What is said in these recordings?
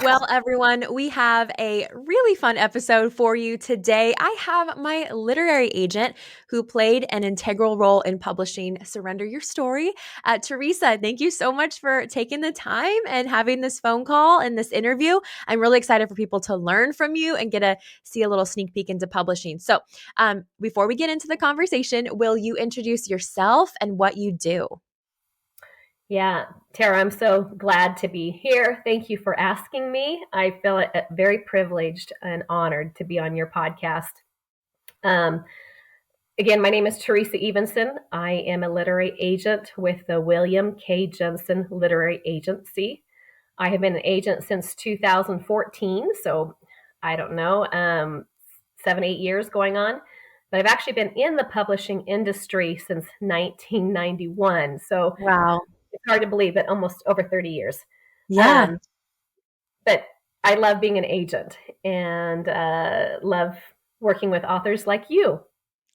Well, everyone, we have a really fun episode for you today. I have my literary agent who played an integral role in publishing Surrender Your Story. Teresa, thank you so much for taking the time and having this phone call and this interview. I'm really excited for people to learn from you and get to see a little sneak peek into publishing. So, before we get into the conversation, will you introduce yourself and what you do? Yeah, Tara, I'm so glad to be here. Thank you for asking me. I feel very privileged and honored to be on your podcast. Um, Again, my name is Teresa Evenson. I am a literary agent with the William K. Jensen Literary Agency. I have been an agent since 2014, so I don't know, 7, 8 years going on. But I've actually been in the publishing industry since 1991. So Wow. it's hard to believe it, almost over 30 years. Yeah. Um, but I love being an agent and love working with authors like you.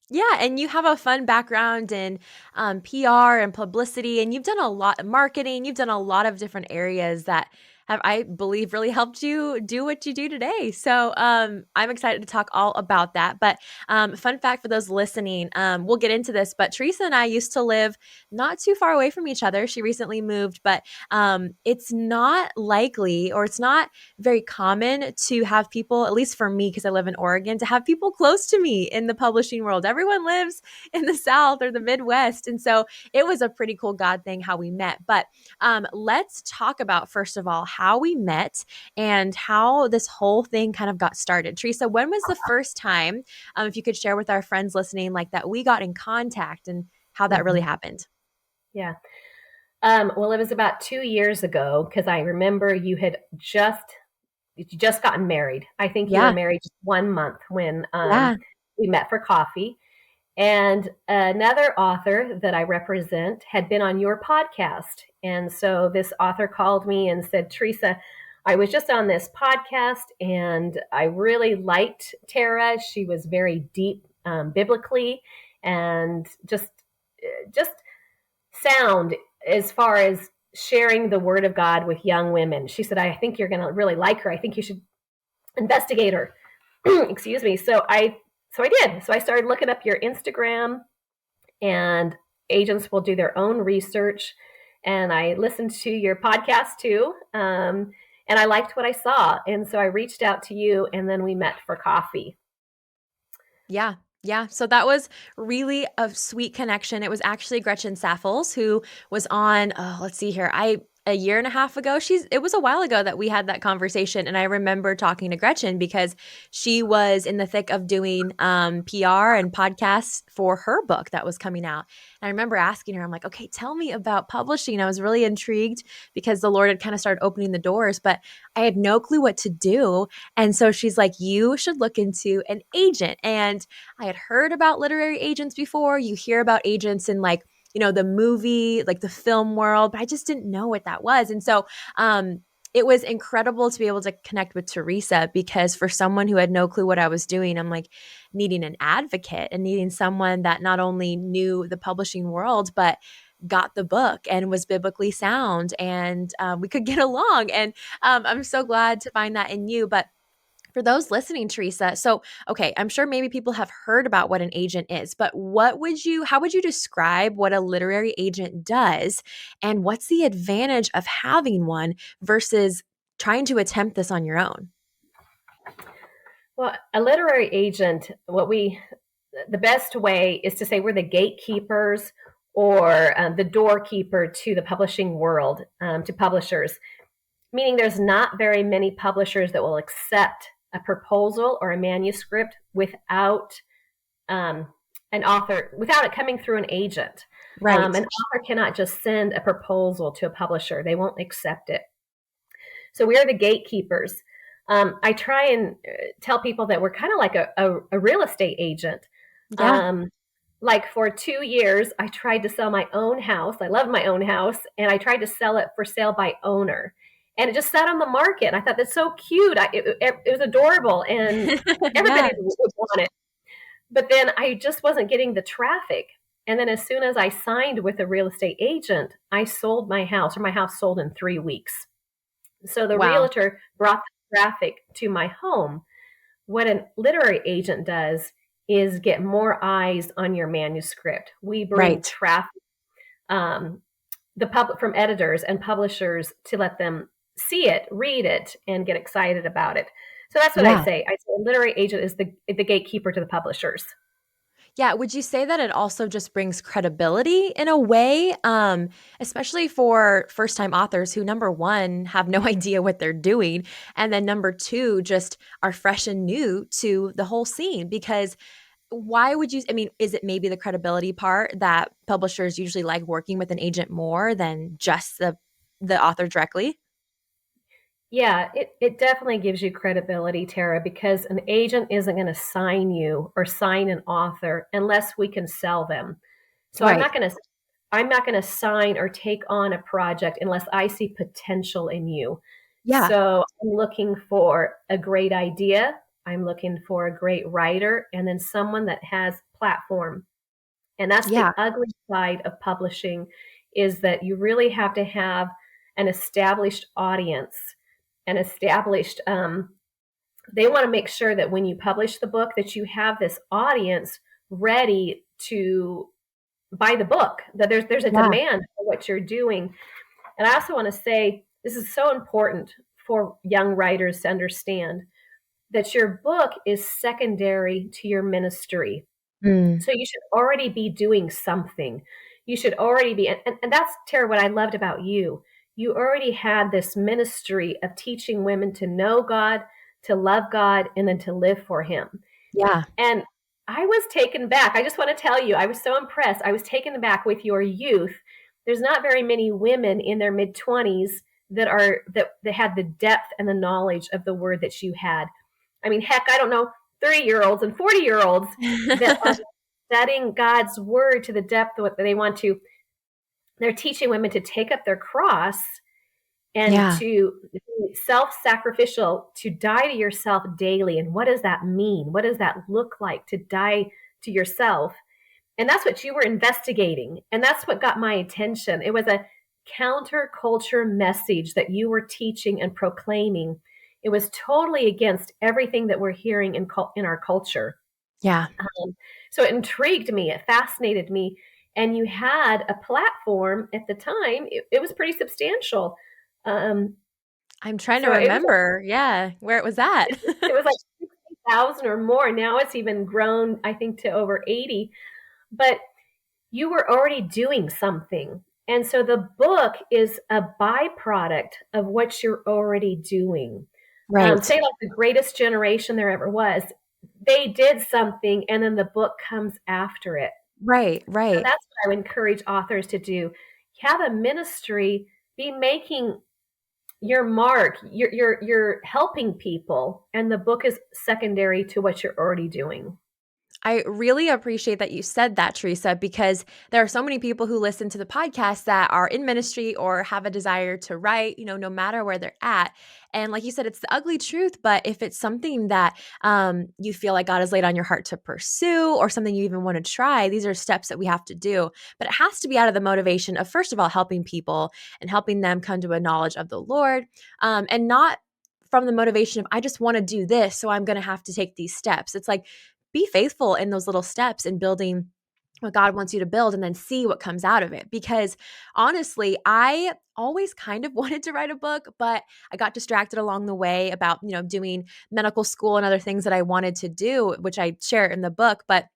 Yeah, and you have a fun background in PR and publicity, and you've done a lot of marketing. You've done a lot of different areas that have, I believe, really helped you do what you do today. So I'm excited to talk all about that. But fun fact for those listening, we'll get into this. But Teresa and I used to live not too far away from each other. She recently moved, but it's not likely or it's not very common to have people, at least for me, because I live in Oregon, to have people close to me in the publishing world. Everyone lives in the South or the Midwest. And so it was a pretty cool God thing how we met. But let's talk about, first of all, how we met and how this whole thing kind of got started. Teresa, when was the first time, if you could share with our friends listening, like that we got in contact and how that really Mhm. happened? Yeah. Well, it was about 2 years ago because I remember you just gotten married. I think you were Yeah. married just 1 month when Yeah. we met for coffee. And another author that I represent had been on your podcast. And so this author called me and said, Teresa, I was just on this podcast and I really liked Tara. She was very deep biblically and just sound as far as sharing the word of God with young women. She said, I think you're going to really like her. I think you should investigate her. Excuse me. So I did. So I started looking up your Instagram, and agents will do their own research. And I listened to your podcast too. And I liked what I saw. And so I reached out to you, and then we met for coffee. Yeah. Yeah. So that was really a sweet connection. It was actually Gretchen Saffels who was on, let's see here. A year and a half ago. It was a while ago that we had that conversation. And I remember talking to Gretchen because she was in the thick of doing PR and podcasts for her book that was coming out. And I remember asking her, I'm like, okay, tell me about publishing. I was really intrigued because the Lord had kind of started opening the doors, but I had no clue what to do. And so she's like, you should look into an agent. And I had heard about literary agents before. You hear about agents in like, the movie, like the film world, but I just didn't know what that was. And so, it was incredible to be able to connect with Teresa because for someone who had no clue what I was doing, I'm like needing an advocate and needing someone that not only knew the publishing world, but got the book and was biblically sound and we could get along. And I'm so glad to find that in you. But for those listening, Teresa, so okay, I'm sure maybe people have heard about what an agent is, but how would you describe what a literary agent does? And what's the advantage of having one versus trying to attempt this on your own? Well, a literary agent, the best way is to say we're the gatekeepers or the doorkeeper to the publishing world, to publishers, meaning there's not very many publishers that will accept a proposal or a manuscript without um, an author, without it coming through an agent. Right. An author cannot just send a proposal to a publisher, they won't accept it. So we are the gatekeepers. I try and tell people that we're kind of like a real estate agent. Yeah. Um, like for 2 years, I tried to sell my own house. I love my own house, and I tried to sell it for sale by owner. And it just sat on the market. I thought that's so cute. It was adorable, and everybody Yeah. would want it. But then I just wasn't getting the traffic. And then as soon as I signed with a real estate agent, I sold my house, or my house sold in 3 weeks. So the Wow. realtor brought the traffic to my home. What a literary agent does is get more eyes on your manuscript. We bring Right. traffic, um, the public from editors and publishers to let them see it, read it, and get excited about it. So that's what I Yeah. say. I say a literary agent is the gatekeeper to the publishers. Yeah, would you say that it also just brings credibility in a way, especially for first-time authors who, number 1, have no idea what they're doing, and then number 2, just are fresh and new to the whole scene? Because why would you I mean, is it maybe the credibility part that publishers usually like working with an agent more than just the author directly? Yeah, it definitely gives you credibility, Tara, because an agent isn't going to sign you or sign an author unless we can sell them. So Right. I'm not going to sign or take on a project unless I see potential in you. Yeah. So I'm looking for a great idea, I'm looking for a great writer, and then someone that has platform. And that's Yeah. the ugly side of publishing, is that you really have to have an established audience, an established they want to make sure that when you publish the book that you have this audience ready to buy the book, that there's a Yeah. demand for what you're doing. And I also want to say this is so important for young writers to understand that your book is secondary to your ministry. Mm. So you should already be doing something. You should already be, and that's, Tara, what I loved about you. You already had this ministry of teaching women to know God, to love God, and then to live for Him. Yeah. And I was taken back. I just want to tell you, I was so impressed. I was taken back with your youth. There's not very many women in their mid 20s that had the depth and the knowledge of the word that you had. I mean, heck, I don't know, 30-year-olds and 40-year-olds that are studying God's word to the depth of what they want to. They're teaching women to take up their cross and Yeah. to be self-sacrificial, to die to yourself daily. And what does that mean? What does that look like to die to yourself? And that's what you were investigating. And that's what got my attention. It was a counterculture message that you were teaching and proclaiming. It was totally against everything that we're hearing in our culture. Yeah. So it intrigued me, it fascinated me. And you had a platform at the time, it was pretty substantial. Um, I'm trying to so it was remember, yeah, where it was at. it was like 60,000 or more. Now it's even grown, I think, to over 80. But you were already doing something. And so the book is a byproduct of what you're already doing. Right. Say, like the greatest generation there ever was, they did something, and then the book comes after it. Right, So right. that's what I would encourage authors to do. Have a ministry, be making your mark. You're helping people, and the book is secondary to what you're already doing. I really appreciate that you said that, Teresa, because there are so many people who listen to the podcast that are in ministry or have a desire to write, no matter where they're at. And like you said, it's the ugly truth. But if it's something that you feel like God has laid on your heart to pursue or something you even want to try, these are steps that we have to do. But it has to be out of the motivation of, first of all, helping people and helping them come to a knowledge of the Lord, and not from the motivation of, I just want to do this, so I'm going to have to take these steps. It's like, be faithful in those little steps in building what God wants you to build and then see what comes out of it. Because honestly, I always kind of wanted to write a book, but I got distracted along the way about, doing medical school and other things that I wanted to do, which I share in the book. But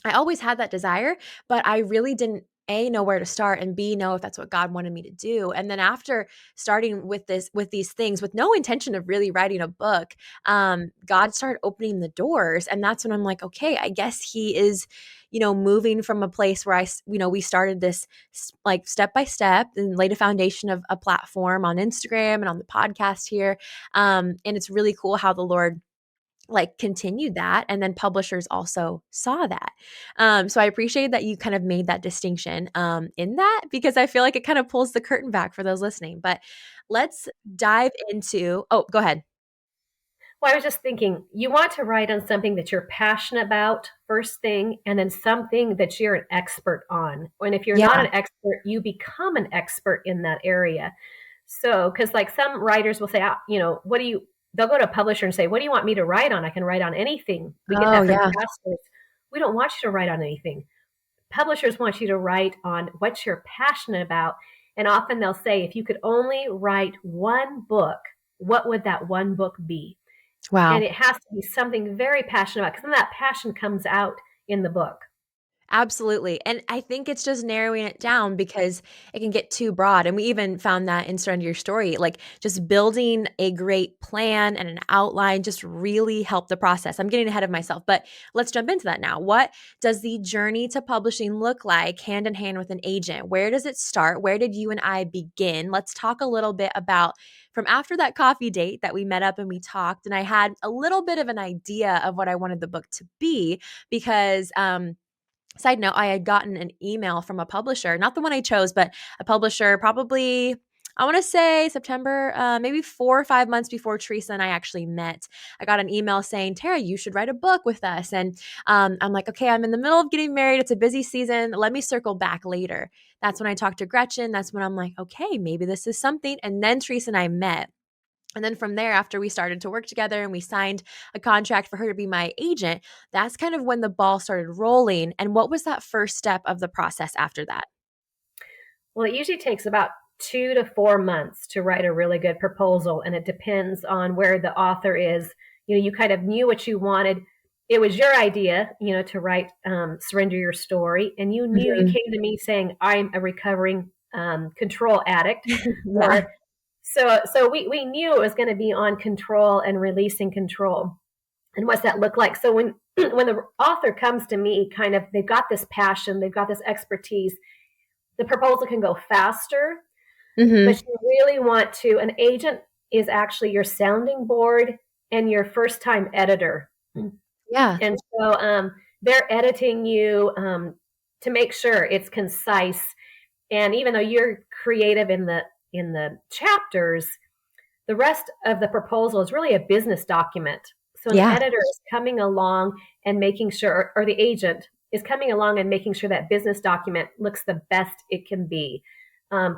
I always had that desire, but I really didn't A, know where to start, and B, know if that's what God wanted me to do. And then after starting with these things with no intention of really writing a book, God started opening the doors. And that's when I'm like, okay, I guess he is, moving from a place where we started this like step by step and laid a foundation of a platform on Instagram and on the podcast here. And it's really cool how the Lord like continued that, and then publishers also saw that. So I appreciate that you kind of made that distinction in that, because I feel like it kind of pulls the curtain back for those listening. But let's dive into go ahead. Well, I was just thinking, you want to write on something that you're passionate about, first thing, and then something that you're an expert on. And if you're not Yeah. an expert, you become an expert in that area. So, because like some writers will say, what do you, they'll go to a publisher and say, what do you want me to write on? I can write on anything. We get Oh, that from yeah. pastors. We don't want you to write on anything. Publishers want you to write on what you're passionate about. And often they'll say, if you could only write one book, what would that one book be? And Wow. it has to be something very passionate about because then that passion comes out in the book. Absolutely. And I think it's just narrowing it down because it can get too broad. And we even found that in Surrender Your Story, like just building a great plan and an outline just really helped the process. I'm getting ahead of myself, but let's jump into that now. What does the journey to publishing look like hand in hand with an agent? Where does it start? Where did you and I begin? Let's talk a little bit about from after that coffee date that we met up and we talked, and I had a little bit of an idea of what I wanted the book to be because, side note, I had gotten an email from a publisher, not the one I chose, but a publisher probably, I want to say September, maybe 4 or 5 months before Teresa and I actually met. I got an email saying, Tara, you should write a book with us. And I'm like, okay, I'm in the middle of getting married. It's a busy season. Let me circle back later. That's when I talked to Gretchen. That's when I'm like, okay, maybe this is something. And then Teresa and I met. And then from there, after we started to work together and we signed a contract for her to be my agent, that's kind of when the ball started rolling. And what was that first step of the process after that? Well, it usually takes about 2 to 4 months to write a really good proposal, and it depends on where the author is. You kind of knew what you wanted. It was your idea, to write Surrender Your Story, and you Mhm. came to me saying, I'm a recovering control addict, Yeah. or so we knew it was going to be on control and releasing control. And what's that look like? So when when the author comes to me, kind of they've got this passion, they've got this expertise, the proposal can go faster, but Hmm. you really want to. An agent is actually your sounding board and your first time editor. Yeah. And so they're editing you to make sure it's concise. And even though you're creative in the chapters, the rest of the proposal is really a business document. So an Yeah. editor is coming along and making sure, or the agent is coming along and making sure that business document looks the best it can be.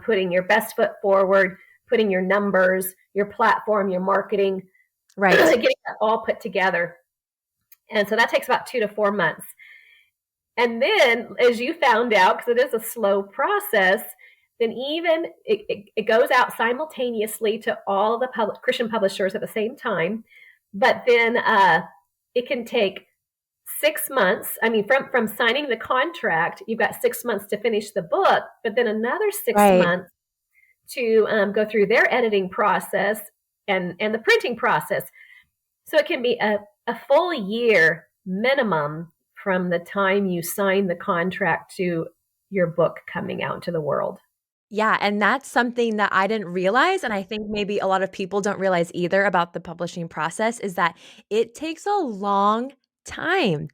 Putting your best foot forward, putting your numbers, your platform, your marketing, Right. getting that all put together. And so that takes about 2 to 4 months. And then, as you found out, because it is a slow process, then even it goes out simultaneously to all the Christian publishers at the same time. But then it can take 6 months. I mean, from signing the contract, you've got 6 months to finish the book, but then another six Right. months to go through their editing process and the printing process. So it can be a full year minimum from the time you sign the contract to your book coming out to the world. Yeah, and that's something that I didn't realize, and I think maybe a lot of people don't realize either about the publishing process is that it takes a long time.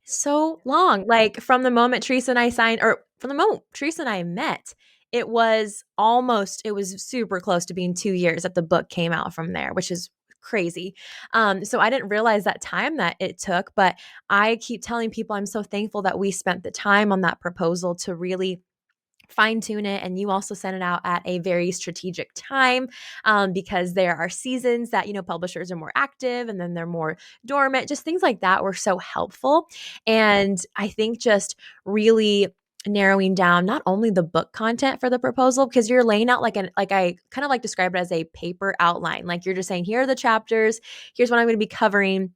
So long. Like from the moment Teresa and I signed, or from the moment Teresa and I met, it was super close to being 2 years that the book came out from there, which is crazy. So I didn't realize that time that it took, but I keep telling people I'm so thankful that we spent the time on that proposal to really fine tune it. And you also send it out at a very strategic time, because there are seasons that, publishers are more active and then they're more dormant. Just things like that were so helpful. And I think just really narrowing down not only the book content for the proposal, because you're laying out like I kind of like describe it as a paper outline. Like you're just saying, here are the chapters, here's what I'm going to be covering,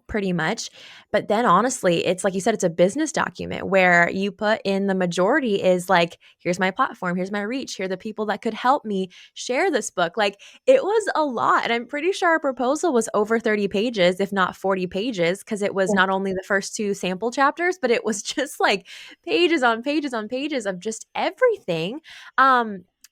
pretty much. But then honestly, it's like you said, it's a business document where you put in the majority is like, here's my platform, here's my reach, here are the people that could help me share this book. Like it was a lot. And I'm pretty sure our proposal was over 30 pages, if not 40 pages, because it was not only the first two sample chapters, but it was just like pages on pages on pages of just everything.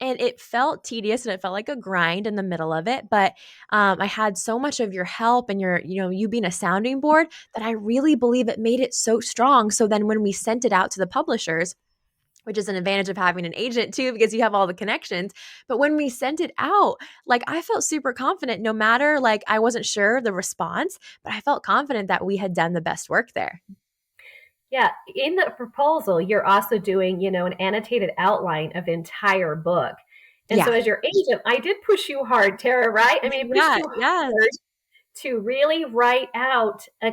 And it felt tedious and it felt like a grind in the middle of it. But I had so much of your help and you being a sounding board that I really believe it made it so strong. So then when we sent it out to the publishers, which is an advantage of having an agent too, because you have all the connections. But when we sent it out, like I felt super confident, no matter like I wasn't sure the response, but I felt confident that we had done the best work there. Yeah, in the proposal, you're also doing, an annotated outline of the entire book. And so Yeah. as your agent, I did push you hard, Tara, right? I mean, I pushed Yeah. you Yes. hard to really write out a,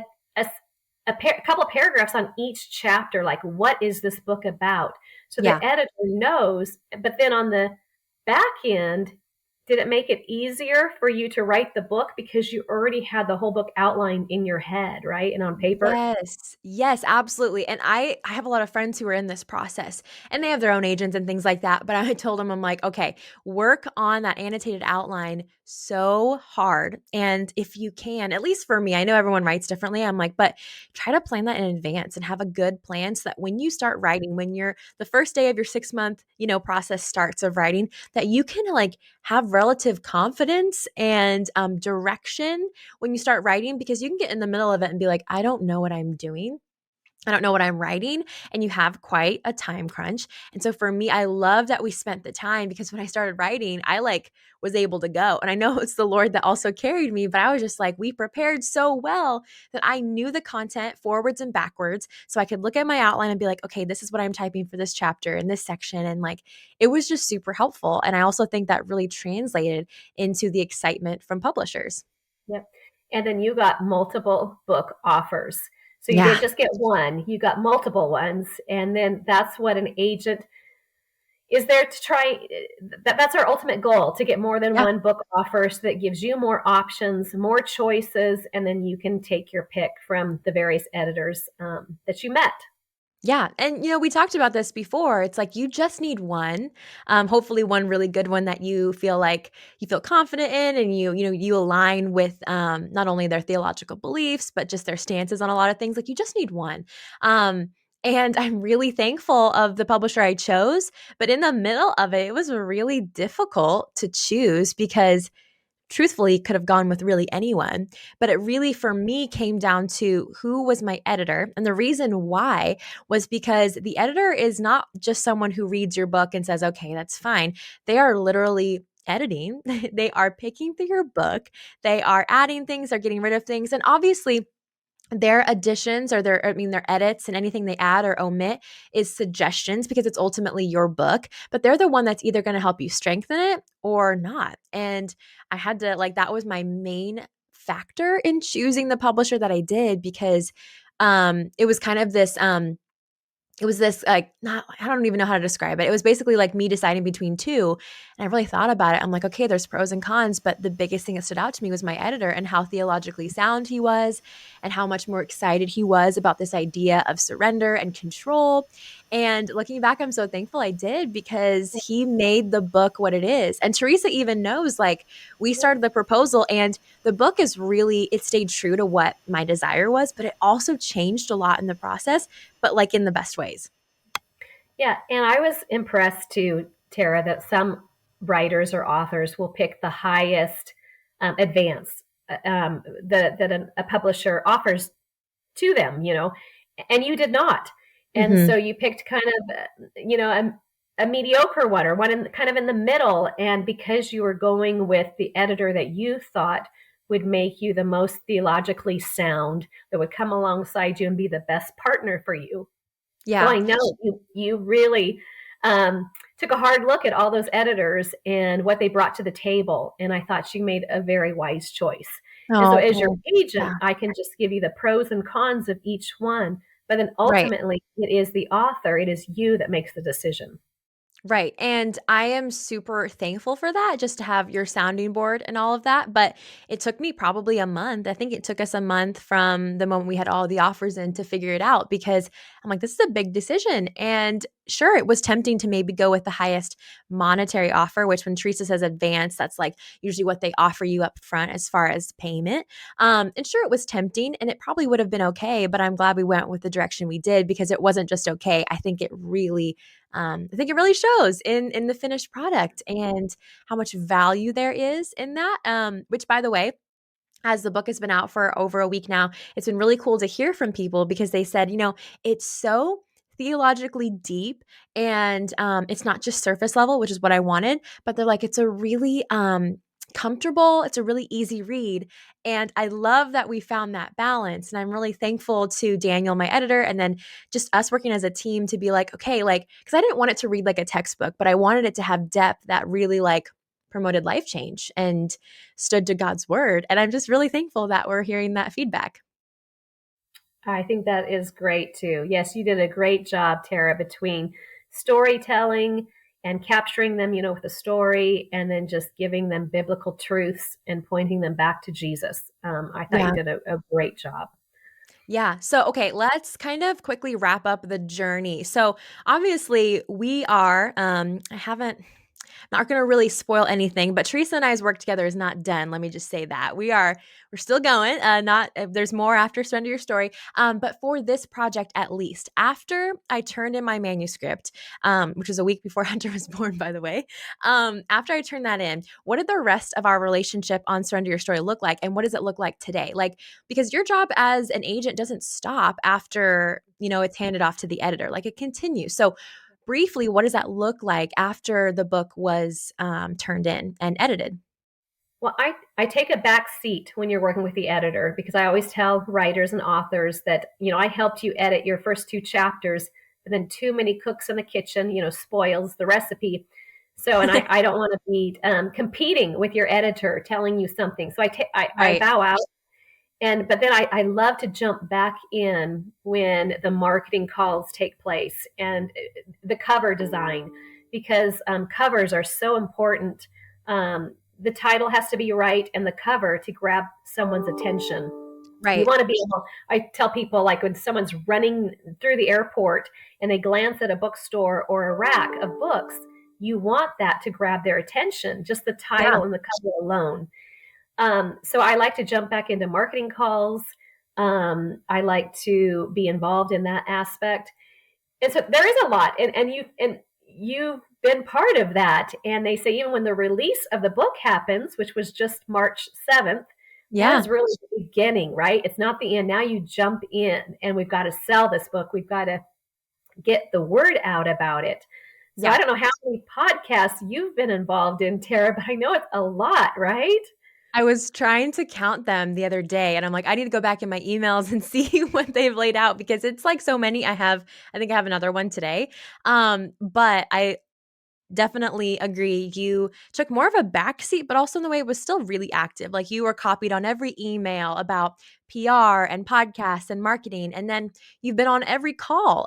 a couple of paragraphs on each chapter, like what is this book about? So Yeah. the editor knows. But then on the back end, did it make it easier for you to write the book because you already had the whole book outlined in your head, right? And on paper? Yes. Yes, absolutely. And I have a lot of friends who are in this process and they have their own agents and things like that, but I told them I'm like, "Okay, work on that annotated outline so hard and if you can, at least for me, I know everyone writes differently. I'm like, but try to plan that in advance and have a good plan so that when you start writing, when you're the first day of your 6-month, process starts of writing, that you can like have relative confidence and direction when you start writing because you can get in the middle of it and be like, I don't know what I'm doing. I don't know what I'm writing. And you have quite a time crunch. And so for me, I love that we spent the time because when I started writing, I like was able to go. And I know it's the Lord that also carried me, but I was just like, we prepared so well that I knew the content forwards and backwards. So I could look at my outline and be like, okay, this is what I'm typing for this chapter in this section. And like, it was just super helpful. And I also think that really translated into the excitement from publishers. Yep. And then you got multiple book offers. So you Yeah. didn't just get one, you got multiple ones. And then that's what an agent is there to try. That's our ultimate goal, to get more than Yeah. one book offer so that gives you more options, more choices, and then you can take your pick from the various editors that you met. Yeah. And, we talked about this before. It's like you just need one, hopefully one really good one that you feel like you feel confident in and you align with not only their theological beliefs, but just their stances on a lot of things. Like you just need one. And I'm really thankful of the publisher I chose. But in the middle of it, it was really difficult to choose because truthfully could have gone with really anyone, but it really for me came down to who was my editor. And the reason why was because the editor is not just someone who reads your book and says, okay, that's fine. They are literally editing. They are picking through your book. They are adding things, they're getting rid of things. And obviously their additions or their edits and anything they add or omit is suggestions because it's ultimately your book, but they're the one that's either going to help you strengthen it or not. And I had to like that was my main factor in choosing the publisher that I did because it was kind of this it was this like not I don't even know how to describe it. It was basically like me deciding between two. And I really thought about it. I'm like, okay, there's pros and cons, but the biggest thing that stood out to me was my editor and how theologically sound he was and how much more excited he was about this idea of surrender and control. And looking back, I'm so thankful I did because he made the book what it is. And Teresa even knows like we started the proposal and the book is really it stayed true to what my desire was, but it also changed a lot in the process but like in the best ways. Yeah, and I was impressed too, Tara, that some writers or authors will pick the highest advance that a publisher offers to them, and you did not. And so Mhm. you picked kind of, a mediocre one or one kind of in the middle. And because you were going with the editor that you thought would make you the most theologically sound, that would come alongside you and be the best partner for you, Yeah. going, no, you really took a hard look at all those editors and what they brought to the table. And I thought she made a very wise choice. And so, Oh, as your well, agent, yeah. I can just give you the pros and cons of each one. But then Right. ultimately, it is the author, it is you that makes the decision. Right. And I am super thankful for that, just to have your sounding board and all of that. But it took me probably a month. I think it took us a month from the moment we had all the offers in to figure it out because I'm like, this is a big decision. And sure, it was tempting to maybe go with the highest monetary offer, which when Teresa says advance, that's like usually what they offer you up front as far as payment. And sure, it was tempting and it probably would have been okay. But I'm glad we went with the direction we did because it wasn't just okay. I think it really shows in the finished product and how much value there is in that. Which, by the way, as the book has been out for over a week now, it's been really cool to hear from people because they said, it's so theologically deep and it's not just surface level, which is what I wanted, but they're like, it's a really comfortable. It's a really easy read. And I love that we found that balance. And I'm really thankful to Daniel, my editor, and then just us working as a team to be like, okay, like, because I didn't want it to read like a textbook, but I wanted it to have depth that really like promoted life change and stood to God's word. And I'm just really thankful that we're hearing that feedback. I think that is great too. Yes, you did a great job, Tara, between storytelling and capturing them, with a story, and then just giving them biblical truths and pointing them back to Jesus. I thought you Yeah. did a great job. Yeah. So, okay, let's kind of quickly wrap up the journey. So, obviously, we are, I haven't, not going to really spoil anything, but Teresa and I's work together is not done. Let me just say that we're still going. Not there's more after Surrender Your Story. But for this project, at least after I turned in my manuscript, which was a week before Hunter was born, by the way. After I turned that in, what did the rest of our relationship on Surrender Your Story look like, and what does it look like today? Like, because your job as an agent doesn't stop after it's handed off to the editor. Like it continues. So briefly, what does that look like after the book was turned in and edited? Well, I take a back seat when you're working with the editor because I always tell writers and authors that, I helped you edit your first two chapters, but then too many cooks in the kitchen, spoils the recipe. So, and I don't want to be competing with your editor telling you something. So I Right. bow out. But then I love to jump back in when the marketing calls take place and the cover design, because covers are so important. The title has to be right and the cover to grab someone's attention. You Right. want to be able, I tell people, like when someone's running through the airport and they glance at a bookstore or a rack of books, you want that to grab their attention, just the Yeah. title and the cover alone. So I like to jump back into marketing calls. I like to be involved in that aspect. And so there is a lot, and you've been part of that. And they say even when the release of the book happens, which was just March 7th, that Yeah. is really the beginning, right? It's not the end. Now you jump in, and we've got to sell this book. We've got to get the word out about it. So I Yeah. don't know how many podcasts you've been involved in, Tara, but I know it's a lot, right? I was trying to count them the other day and I'm like, I need to go back in my emails and see what they've laid out because it's like so many. I think I have another one today. But I definitely agree. You took more of a backseat, but also in the way it was still really active. Like you were copied on every email about PR and podcasts and marketing. And then you've been on every call.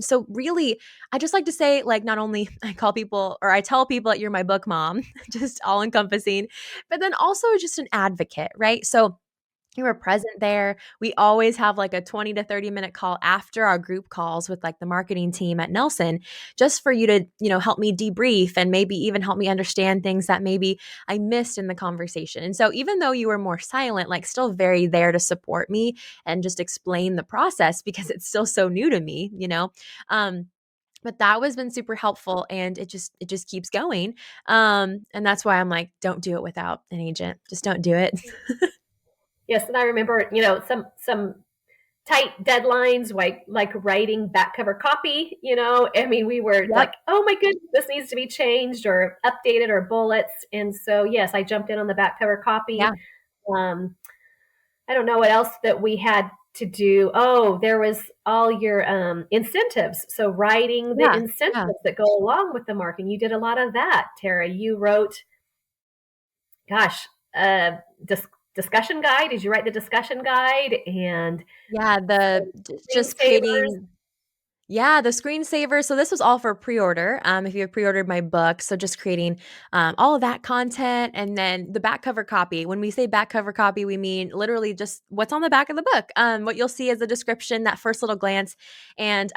So really, I just like to say, like, not only I call people or I tell people that you're my book mom, just all encompassing, but then also just an advocate, right? So you were present there. We always have like a 20 to 30-minute call after our group calls with like the marketing team at Nelson, just for you to, help me debrief and maybe even help me understand things that maybe I missed in the conversation. And so even though you were more silent, like still very there to support me and just explain the process because it's still so new to me. But that was been super helpful and it just keeps going. And that's why I'm like, don't do it without an agent. Just don't do it. Yes, and I remember, some tight deadlines, like writing back cover copy. I mean, we were Yep. like, oh my goodness, this needs to be changed or updated or bullets. And so, yes, I jumped in on the back cover Yeah. copy. Um, I don't know what else that we had to do. Oh, there was all your incentives. So writing the Yeah, yeah. incentives that go along with the marketing. You did a lot of that, Tara. You wrote, gosh, dis- discussion guide. Did you write the discussion guide and Yeah, just screensavers? creating the screensaver. So this was all for pre-order. If you have pre-ordered my book, so just creating all of that content, and then the back cover copy. When we say back cover copy, we mean literally just what's on the back of the book. What you'll see is the description, that first little glance. And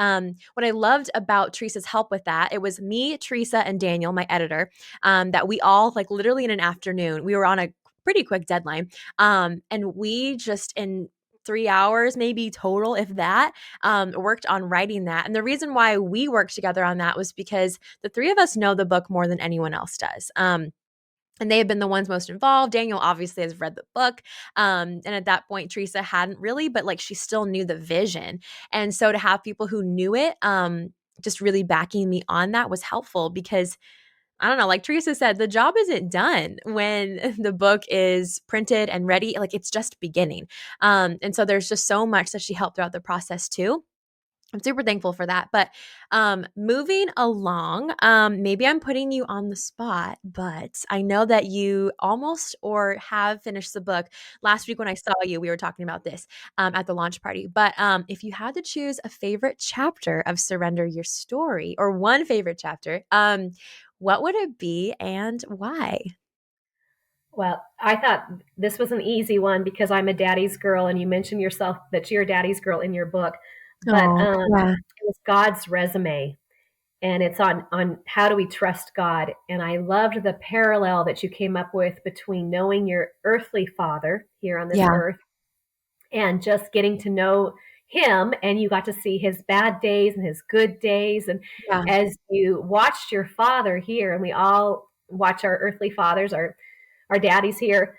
what I loved about Teresa's help with that, it was me, Teresa, and Daniel, my editor, that we all like literally in an afternoon. We were on a pretty quick deadline, and we just in 3 hours maybe total, if that, worked on writing that. And the reason why we worked together on that was because the three of us know the book more than anyone else does. And they have been the ones most involved. Daniel obviously has read the book. And at that point, Teresa hadn't really, but like she still knew the vision. And so to have people who knew it, just really backing me on that was helpful because I don't know, like Teresa said, the job isn't done when the book is printed and ready. Like it's just beginning. And so there's just so much that she helped throughout the process too. I'm super thankful for that. But moving along, maybe I'm putting you on the spot, but I know that you almost or have finished the book. Last week when I saw you, we were talking about this at the launch party. But if you had to choose a favorite chapter of Surrender Your Story or one favorite chapter, what would it be and why? Well, I thought this was an easy one because I'm a daddy's girl, and you mentioned yourself that you're a daddy's girl in your book. But Oh, yeah. it was God's resume, and it's on how do we trust God. And I loved the parallel that you came up with between knowing your earthly father here on this Yeah. earth and just getting to know him, and you got to see his bad days and his good days. And Yeah. as you watched your father here, and we all watch our earthly fathers, our daddies here,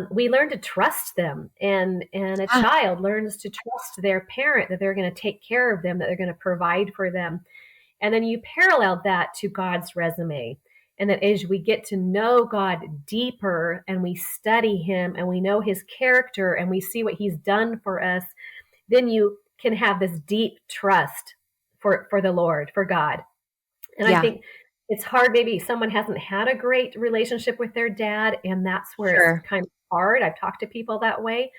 we learn to trust them, and a Yeah. child learns to trust their parent, that they're going to take care of them, that they're going to provide for them. And then you paralleled that to God's resume. And that as we get to know God deeper and we study him and we know his character and we see what he's done for us, then you can have this deep trust for the Lord, for God. And I Yeah. think it's hard. Maybe someone hasn't had a great relationship with their dad, and that's where it's Sure. kind of hard. I've talked to people that way.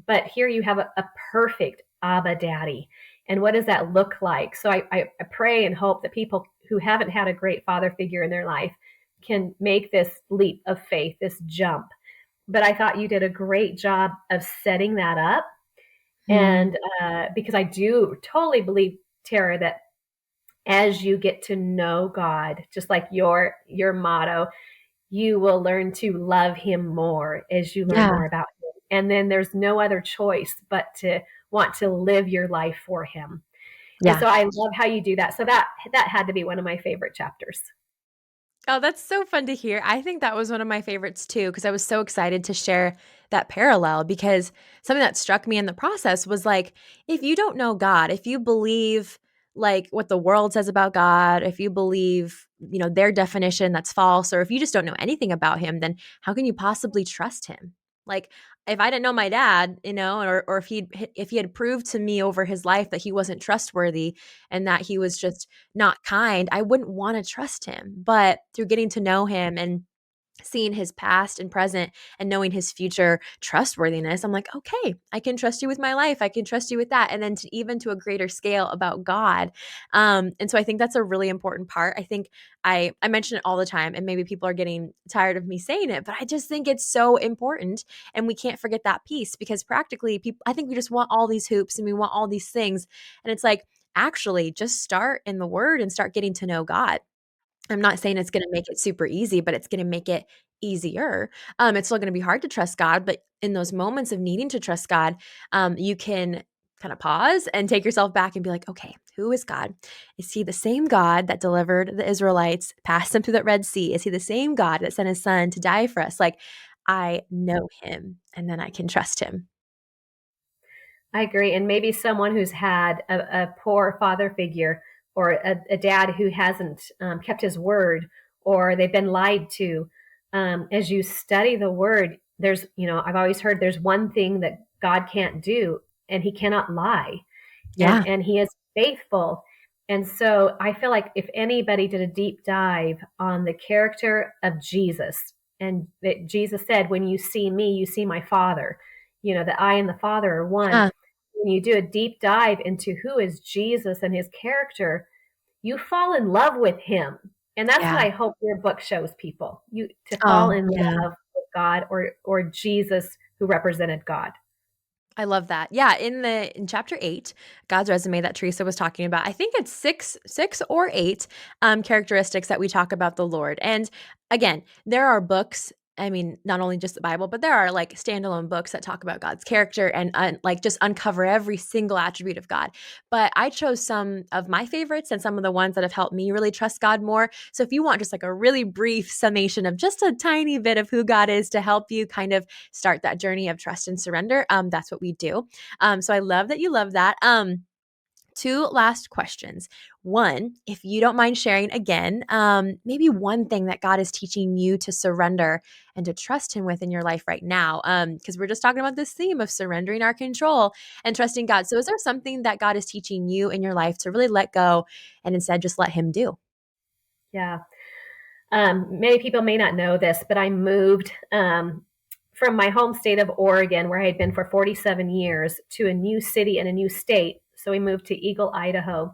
But here you have a perfect Abba Daddy. And what does that look like? So I pray and hope that people who haven't had a great father figure in their life can make this leap of faith, this jump. But I thought you did a great job of setting that up. Hmm. And because I do totally believe, Tara, that as you get to know God, just like your motto, you will learn to love him more as you learn Yeah. more about him. And then there's no other choice but to want to live your life for him. And Yeah. so I love how you do that. So that had to be one of my favorite chapters. Oh, that's so fun to hear. I think that was one of my favorites too, because I was so excited to share that parallel. Because something that struck me in the process was like, if you don't know God, if you believe like what the world says about God, if you believe, their definition that's false, or if you just don't know anything about him, then how can you possibly trust him? Like, if I didn't know my dad, or if he had proved to me over his life that he wasn't trustworthy and that he was just not kind, I wouldn't want to trust him. But through getting to know him and seeing his past and present and knowing his future trustworthiness, I'm like, okay, I can trust you with my life. I can trust you with that. And then even to a greater scale about God. And so I think that's a really important part. I think I mention it all the time, and maybe people are getting tired of me saying it, but I just think it's so important. And we can't forget that piece, because practically people, I think we just want all these hoops and we want all these things. And it's like, actually just start in the word and start getting to know God. I'm not saying it's gonna make it super easy, but it's gonna make it easier. It's still gonna be hard to trust God, but in those moments of needing to trust God, you can kind of pause and take yourself back and be like, okay, who is God? Is he the same God that delivered the Israelites, passed them through that Red Sea? Is he the same God that sent his son to die for us? Like, I know him, and then I can trust him. I agree. And maybe someone who's had a poor father figure, or a dad who hasn't kept his word, or they've been lied to. As you study the word, I've always heard there's one thing that God can't do, and he cannot lie. Yeah. And he is faithful. And so I feel like if anybody did a deep dive on the character of Jesus, and that Jesus said, when you see me, you see my Father, that I and the Father are one. Yeah. When you do a deep dive into who is Jesus and his character, you fall in love with him. And that's what Yeah. I hope your book shows people, you to fall Oh, in yeah. love with God, or Jesus who represented God. I love that. Yeah, in chapter 8, God's resume that Teresa was talking about, I think it's six or eight characteristics that we talk about the Lord. And again, there are books. I mean, not only just the Bible, but there are like standalone books that talk about God's character and like just uncover every single attribute of God. But I chose some of my favorites and some of the ones that have helped me really trust God more. So if you want just like a really brief summation of just a tiny bit of who God is to help you kind of start that journey of trust and surrender, that's what we do. So I love that you love that. Two last questions. One, if you don't mind sharing again, maybe one thing that God is teaching you to surrender and to trust Him with in your life right now. Because we're just talking about this theme of surrendering our control and trusting God. So, is there something that God is teaching you in your life to really let go and instead just let Him do? Yeah. Many people may not know this, but I moved from my home state of Oregon, where I had been for 47 years, to a new city and a new state. So we moved to Eagle, Idaho.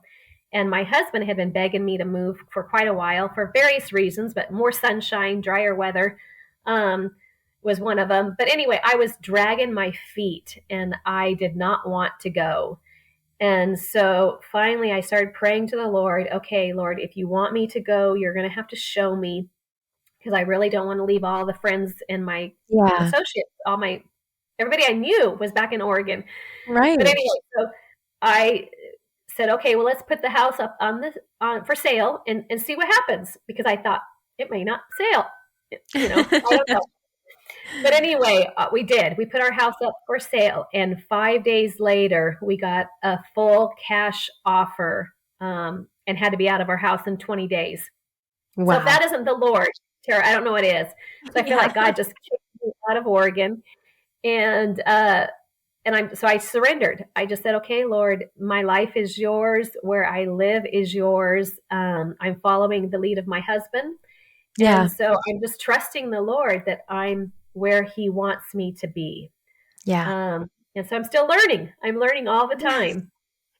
And my husband had been begging me to move for quite a while for various reasons, but more sunshine, drier weather was one of them. But anyway, I was dragging my feet and I did not want to go. And so finally, I started praying to the Lord, okay, Lord, if you want me to go, you're going to have to show me, because I really don't want to leave all the friends and my Yeah. associates, everybody I knew was back in Oregon. But Right. anyway, so I said, okay, well, let's put the house up on for sale and see what happens, because I thought it may not sale. I don't know. But anyway, we did. We put our house up for sale, and 5 days later, we got a full cash offer, and had to be out of our house in 20 days. So if Wow. that isn't the Lord, Tara, I don't know what is. So I feel Yeah. like God just kicked me out of Oregon, and I surrendered. I just said, okay, Lord, my life is yours. Where I live is yours. I'm following the lead of my husband. And Yeah. so I'm just trusting the Lord that I'm where He wants me to be. Yeah. And so I'm still learning. I'm learning all the Yes. time.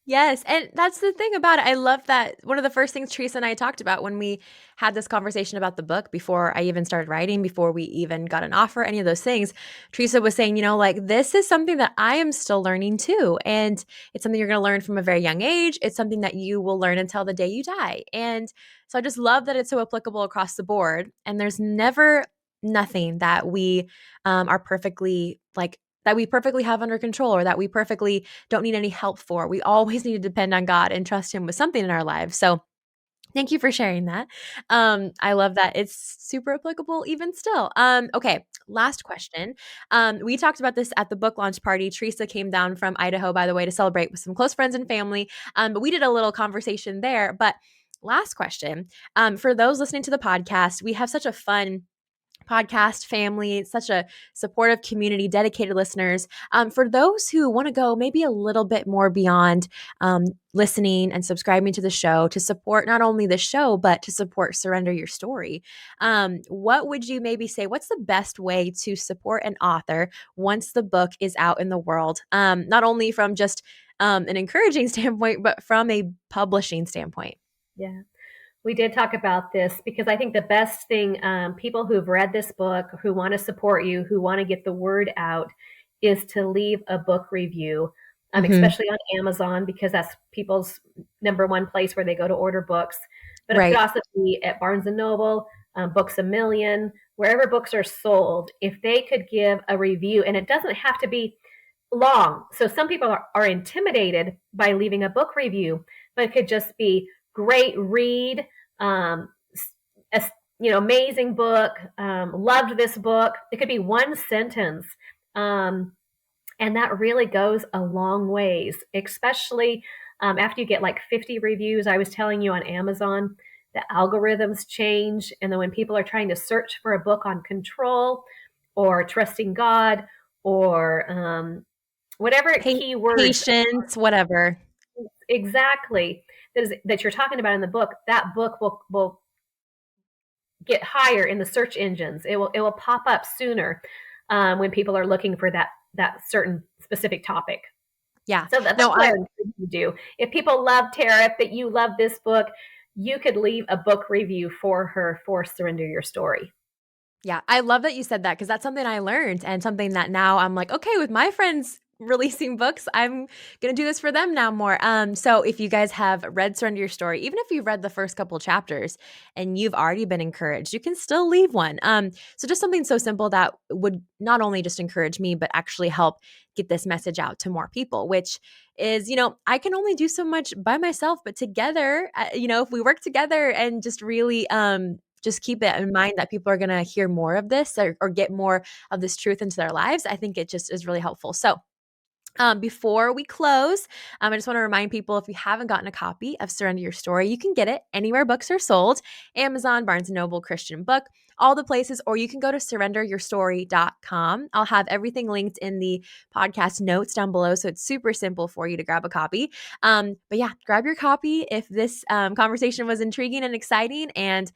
Yes, and that's the thing about it. I love that one of the first things Teresa and I talked about when we had this conversation about the book before I even started writing, before we even got an offer, any of those things, Teresa was saying, like, this is something that I am still learning too. And it's something you're going to learn from a very young age. It's something that you will learn until the day you die. And so I just love that it's so applicable across the board. And there's never nothing that we are perfectly like, that we perfectly have under control or that we perfectly don't need any help for. We always need to depend on God and trust Him with something in our lives. So thank you for sharing that. I love that. It's super applicable even still. Okay, last question. We talked about this at the book launch party. Teresa came down from Idaho, by the way, to celebrate with some close friends and family. But we did a little conversation there. But last question. For those listening to the podcast, we have such a fun podcast family, such a supportive community, dedicated listeners. For those who want to go maybe a little bit more beyond listening and subscribing to the show to support not only the show, but to support Surrender Your Story, what would you maybe say? What's the best way to support an author once the book is out in the world? Not only from just an encouraging standpoint, but from a publishing standpoint. Yeah. We did talk about this because I think the best thing, people who've read this book, who want to support you, who want to get the word out, is to leave a book review, Hmm. especially on Amazon, because that's people's number one place where they go to order books. But it could Right. also be at Barnes and Noble, Books a Million, wherever books are sold. If they could give a review, and it doesn't have to be long. So some people are intimidated by leaving a book review, but it could just be great read, um, a, amazing book, loved this book. It could be one sentence. Um, and that really goes a long ways, especially after you get like 50 reviews. I was telling you on Amazon, the algorithms change. And then when people are trying to search for a book on control or trusting God or whatever keywords Patience, whatever. exactly that you're talking about in the book, that book will get higher in the search engines. It will pop up sooner when people are looking for that certain specific topic. Yeah. So that's No, what I I would encourage you to do. If people love Tara, that you love this book, you could leave a book review for her for Surrender Your Story. Yeah, I love that you said that because that's something I learned and something that now I'm like, okay, with my friends releasing books, I'm gonna do this for them now more. So if you guys have read Surrender Your Story, even if you've read the first couple chapters and you've already been encouraged, you can still leave one. So just something so simple that would not only just encourage me, but actually help get this message out to more people, which is, I can only do so much by myself, but together, if we work together and just really just keep it in mind that people are going to hear more of this or get more of this truth into their lives, I think it just is really helpful. So Before we close, I just want to remind people if you haven't gotten a copy of Surrender Your Story, you can get it anywhere books are sold: Amazon, Barnes and Noble, Christian Book, all the places, or you can go to surrenderyourstory.com. I'll have everything linked in the podcast notes down below. So it's super simple for you to grab a copy. But yeah, grab your copy if this conversation was intriguing and exciting. And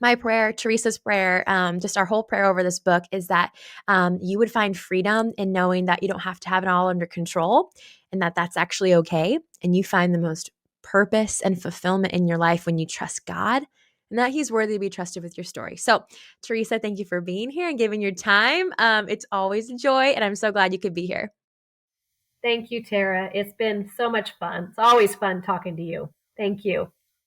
my prayer, Teresa's prayer, just our whole prayer over this book is that you would find freedom in knowing that you don't have to have it all under control, and that that's actually okay. And you find the most purpose and fulfillment in your life when you trust God and that He's worthy to be trusted with your story. So, Teresa, thank you for being here and giving your time. It's always a joy, and I'm so glad you could be here. Thank you, Tara. It's been so much fun. It's always fun talking to you. Thank you.